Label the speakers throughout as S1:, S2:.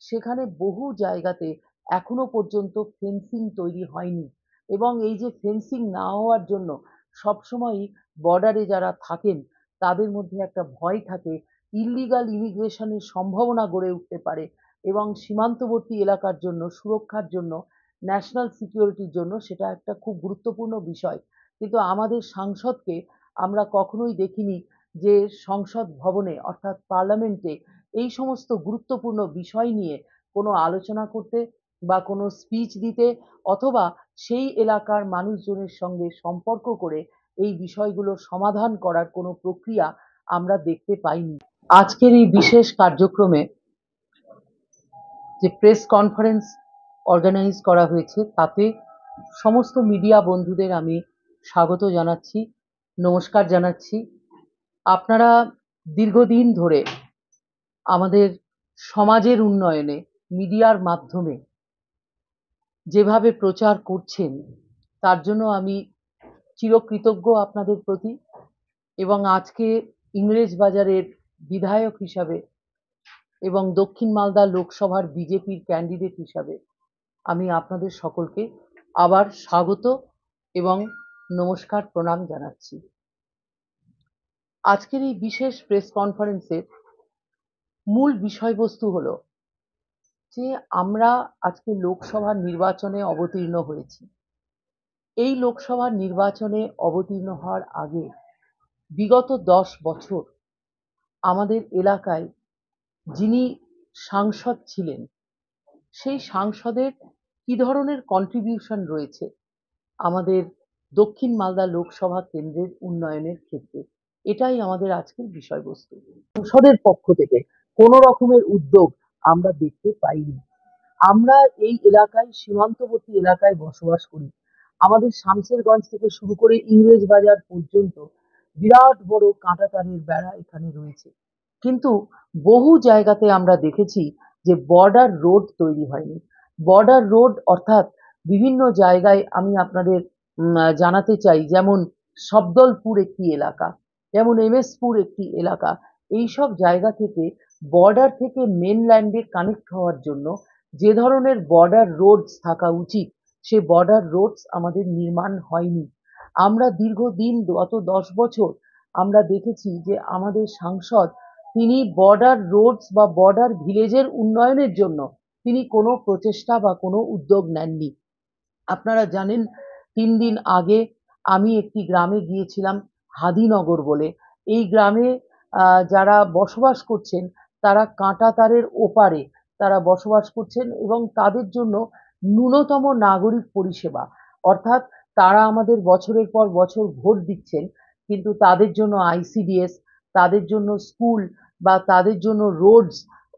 S1: সেখানে বহু জায়গাতে এখনো পর্যন্ত ফেন্সিং তৈরি হয়নি, এবং এই যে ফেন্সিং না হওয়ার জন্য সবসময়ই বর্ডারে যারা থাকেন তাদের মধ্যে একটা ভয় থাকে, ইল্লিগাল ইমিগ্রেশনের সম্ভাবনা গড়ে উঠতে পারে, এবং সীমান্তবর্তী এলাকার জন্য সুরক্ষার জন্য, ন্যাশনাল সিকিউরিটির জন্য সেটা একটা খুব গুরুত্বপূর্ণ বিষয়। কিন্তু আমাদের সাংসদকে আমরা কখনোই দেখিনি যে সংসদ ভবনে অর্থাৎ পার্লামেন্টে এই সমস্ত গুরুত্বপূর্ণ বিষয় নিয়ে কোনো আলোচনা করতে বা কোনো স্পিচ দিতে, অথবা সেই এলাকার মানুষজনের সঙ্গে সম্পর্ক করে এই বিষয়গুলো সমাধান করার কোনো প্রক্রিয়া আমরা দেখতে পাইনি। আজকের এই বিশেষ কার্যক্রমে যে প্রেস কনফারেন্স অর্গানাইজ করা হয়েছে তাতে সমস্ত মিডিয়া বন্ধুদের আমি স্বাগত জানাচ্ছি, নমস্কার জানাচ্ছি। আপনারা দীর্ঘদিন ধরে আমাদের সমাজের উন্নয়নে মিডিয়ার মাধ্যমে যেভাবে প্রচার করছেন তার জন্য আমি চিরকৃতজ্ঞ আপনাদের প্রতি, এবং আজকে ইংরেজবাজারের বিধায়ক হিসাবে এবং দক্ষিণ মালদা লোকসভার বিজেপির ক্যান্ডিডেট হিসাবে আমি আপনাদের সকলকে আবার স্বাগত এবং নমস্কার প্রণাম জানাচ্ছি। আজকের এই বিশেষ প্রেস কনফারেন্সের মূল বিষয়বস্তু হলো যে আমরা আজকে লোকসভার নির্বাচনে অবতীর্ণ হয়েছি। এই লোকসভার নির্বাচনে অবতীর্ণ হওয়ার আগে বিগত 10 বছর আমাদের এলাকায় যিনি সাংসদ ছিলেন সেই সাংসদের কি ধরনের কন্ট্রিবিউশন রয়েছে আমাদের দক্ষিণ মালদা লোকসভা কেন্দ্রের উন্নয়নের ক্ষেত্রে, এটাই আমাদের আজকের বিষয়বস্তু। সংসদের পক্ষ থেকে কোনো রকমের উদ্যোগ আমরা দেখতে পাইনি। আমরা এই এলাকায় সীমান্তবর্তী এলাকায় বসবাস করি। আমাদের শামসেরগঞ্জ থেকে শুরু করে ইংরেজবাজার পর্যন্ত বিরাট বড় কাঁটাতারের বেড়া এখানে রয়েছে, কিন্তু বহু জায়গাতে আমরা দেখেছি যে বর্ডার রোড তৈরি হয়নি। বর্ডার রোড অর্থাৎ বিভিন্ন জায়গায় আমি আপনাদের জানাতে চাই, যেমন সবদলপুর একটি এলাকা, যেমন এমএসপুর একটি এলাকা, এইসব জায়গা থেকে বর্ডার থেকে মেনল্যান্ডে কানেক্ট হওয়ার জন্য যে ধরনের বর্ডার রোডস থাকা উচিত সে বর্ডার রোডস আমাদের নির্মাণ হয়নি। আমরা দীর্ঘদিন গত 10 বছর আমরা দেখেছি যে আমাদের সাংসদ তিনি বর্ডার রোডস বা বর্ডার ভিলেজের উন্নয়নের জন্য তিনি কোনো প্রচেষ্টা বা কোনো উদ্যোগ নেননি। আপনারা জানেন 3 দিন আগে আমি একটি গ্রামে গিয়েছিলাম, হাদিনগর বলে। এই গ্রামে যারা বসবাস করছেন তারা কাঁটাতারের ওপারে তারা বসবাস করছেন, এবং তাদের জন্য ন্যূনতম নাগরিক পরিষেবা অর্থাৎ তারা আমাদের বছরের পর বছর ভোট দিচ্ছেন, কিন্তু তাদের জন্য আইসিডিএস, তাদের জন্য স্কুল বা তাদের জন্য রোডস,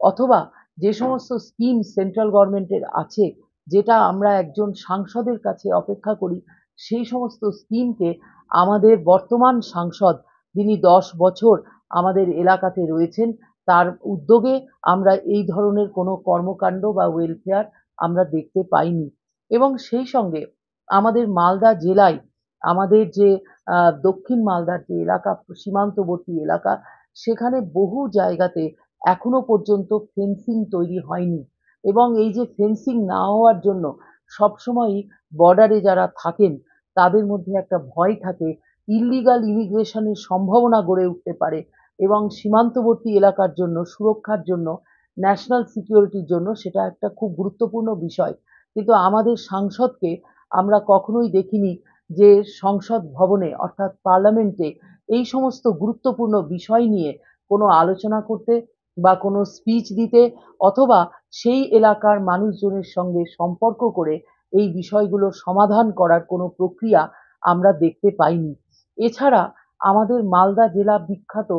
S1: অথবা যে সমস্ত স্কিম সেন্ট্রাল গভর্নমেন্টের আছে যেটা আমরা একজন সাংসদের কাছে অপেক্ষা করি, সেই সমস্ত স্কিমকে আমাদের বর্তমান সাংসদ যিনি 10 বছর আমাদের এলাকাতে রয়েছেন তার উদ্যোগে আমরা এই ধরনের কোনো কর্মকাণ্ড বা ওয়েলফেয়ার আমরা দেখতে পাইনি। এবং সেই সঙ্গে আমাদের মালদা জেলায় আমাদের যে দক্ষিণ মালদার যে এলাকা, সীমান্তবর্তী এলাকা, সেখানে বহু জায়গাতে এখনো পর্যন্ত ফেন্সিং তৈরি হয়নি, এবং এই যে ফেন্সিং না হওয়ার জন্য সবসময়ই বর্ডারে যারা থাকেন তাদের মধ্যে একটা ভয় থাকে, ইল্লিগাল ইমিগ্রেশনের সম্ভাবনা গড়ে উঠতে পারে, এবং সীমান্তবর্তী এলাকার জন্য সুরক্ষার জন্য, ন্যাশনাল সিকিউরিটির জন্য সেটা একটা খুব গুরুত্বপূর্ণ বিষয়। কিন্তু আমাদের সাংসদকে আমরা কখনোই দেখিনি যে সংসদ ভবনে অর্থাৎ পার্লামেন্টে এই সমস্ত গুরুত্বপূর্ণ বিষয় নিয়ে কোনো আলোচনা করতে বা কোনো স্পিচ দিতে, অথবা সেই এলাকার মানুষজনের সঙ্গে সম্পর্ক করে এই বিষয়গুলো সমাধান করার কোনো প্রক্রিয়া আমরা দেখতে পাইনি। এছাড়া আমাদের মালদা জেলা বিখ্যাত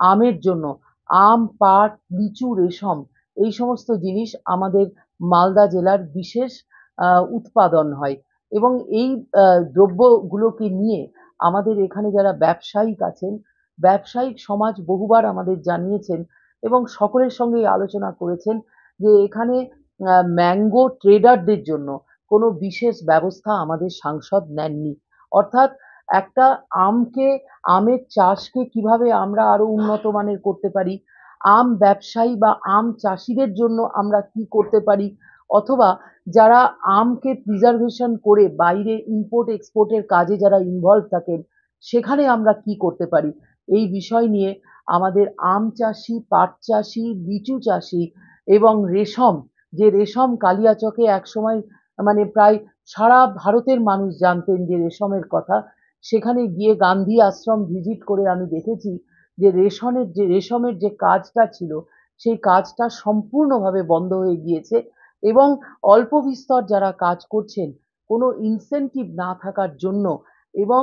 S1: আমের জন্য। আম, পাট, লিচু, রেশম এই সমস্ত জিনিস আমাদের মালদা জেলার বিশেষ উৎপাদন হয়, এবং এই দ্রব্যগুলোকে নিয়ে আমাদের এখানে যারা ব্যবসায়িক আছেন, ব্যবসায়িক সমাজ বহুবার আমাদের জানিয়েছেন এবং সকলের সঙ্গেই আলোচনা করেছেন যে এখানে ম্যাঙ্গো ট্রেডারদের জন্য কোনো বিশেষ ব্যবস্থা আমাদের সাংসদ নেননি। অর্থাৎ একটা আমের চাষকে কিভাবে আমরা আরো উন্নত মানের করতে পারি, আম ব্যবসায়ী বা আম চাষিদের জন্য আমরা কি করতে পারি, অথবা যারা আমকে প্রিজার্ভেশন করে বাইরে ইম্পোর্ট এক্সপোর্টের কাজে যারা ইনভলভ থাকেন, সেখানে আমরা কি করতে পারি, এই বিষয় নিয়ে আমাদের আম চাষি, পাট চাষি, লিচু চাষি এবং রেশম, যে রেশম কালিয়াচকে একসময় মানে প্রায় সারা ভারতের মানুষ জানতেন যে রেশমের কথা। সেখানে গিয়ে গান্ধী আশ্রম ভিজিট করে আমি দেখেছি যে রেশমের যে কাজটা ছিল, সেই কাজটা সম্পূর্ণভাবে বন্ধ হয়ে গিয়েছে এবং অল্প বিস্তর যারা কাজ করছেন, কোনো ইনসেনটিভ না থাকার জন্য এবং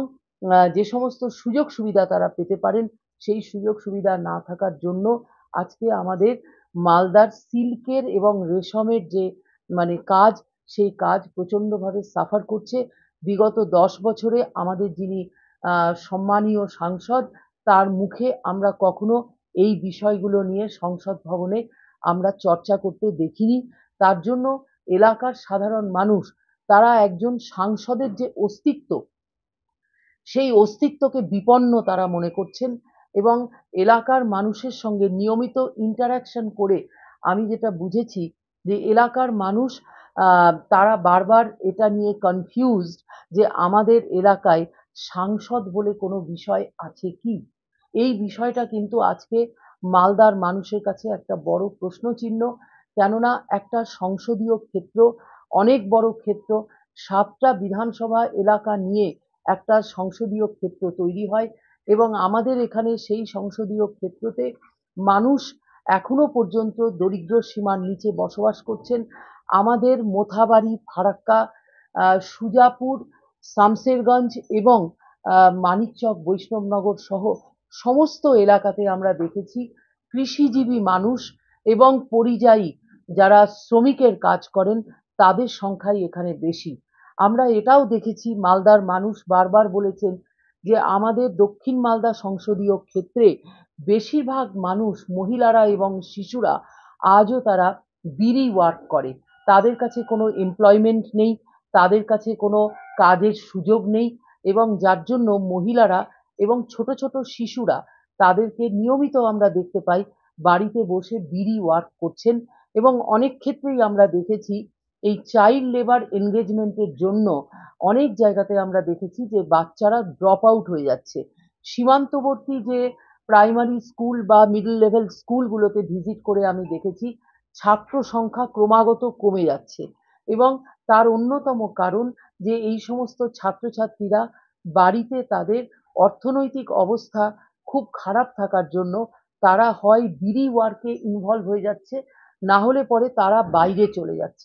S1: যে সমস্ত সুযোগ সুবিধা তারা পেতে পারেন, সেই সুযোগ সুবিধা না থাকার জন্য আজকে আমাদের মালদার সিল্কের এবং রেশমের যে মানে কাজ, সেই কাজ প্রচণ্ডভাবে সাফার করছে। বিগত 10 বছরে আমাদের যিনি সম্মানীয় সাংসদ, তার মুখে আমরা কখনো এই বিষয়গুলো নিয়ে সংসদ ভবনে আমরা চর্চা করতে দেখিনি। তার জন্য এলাকার সাধারণ মানুষ, তারা একজন সাংসদের যে অস্তিত্ব, সেই অস্তিত্বকে বিপন্ন তারা মনে করছেন এবং এলাকার মানুষের সঙ্গে নিয়মিত ইন্টারাকশন করে আমি যেটা বুঝেছি যে এলাকার মানুষ তারা বারবার এটা নিয়ে কনফিউজড যে আমাদের এলাকায় সাংসদ বলে কোনো বিষয় আছে কি। এই বিষয়টা কিন্তু আজকে মালদার মানুষের কাছে একটা বড় প্রশ্নচিহ্ন। কেননা একটা সংসদীয় ক্ষেত্র অনেক বড় ক্ষেত্র, 7টা বিধানসভা এলাকা নিয়ে একটা সংসদীয় ক্ষেত্র তৈরি হয় এবং আমাদের এখানে সেই সংসদীয় ক্ষেত্রতে মানুষ এখনো পর্যন্ত দরিদ্র সীমার নিচে বসবাস করছেন। আমাদের মোথাবাড়ি, ফারাক্কা, সুজাপুর, শামসেরগঞ্জ এবং মানিকচক, বৈষ্ণবনগর সহ সমস্ত এলাকাতে আমরা দেখেছি কৃষিজীবী মানুষ এবং পরিযায়ী যারা শ্রমিকের কাজ করেন, তাদের সংখ্যাই এখানে বেশি। আমরা এটাও দেখেছি, মালদার মানুষ বারবার বলেছেন যে আমাদের দক্ষিণ মালদা সংসদীয় ক্ষেত্রে বেশিরভাগ মানুষ, মহিলারা এবং শিশুরা আজও তারা বিড়ি ওয়ার্ক করে। তাদের কাছে কোনো এমপ্লয়মেন্ট নেই, তাদের কাছে কোনো কাজের সুযোগ নেই এবং যার জন্য মহিলারা এবং ছোট ছোট শিশুরা, তাদেরকে নিয়মিত আমরা দেখতে পাই বাড়িতে বসে বিড়ি ওয়ার্ক করছেন এবং অনেক ক্ষেত্রেই আমরা দেখেছি এই চাইল্ড লেবার এনগেজমেন্টের জন্য অনেক জায়গাতে আমরা দেখেছি যে বাচ্চারা ড্রপ আউট হয়ে যাচ্ছে। সীমান্তবর্তী যে প্রাইমারি স্কুল বা মিডল লেভেল স্কুলগুলোতে ভিজিট করে আমি দেখেছি ছাত্র সংখ্যা ক্রমাগত কমে যাচ্ছে এবং তার অন্যতম কারণ যে এই সমস্ত ছাত্রছাত্রীরা বাড়িতে তাদের অর্থনৈতিক অবস্থা খুব খারাপ থাকার জন্য তারা হয় বিড়ি ওয়ার্কে ইনভলভ হয়ে যাচ্ছে, না হলে পরে তারা বাইরে চলে যাচ্ছে।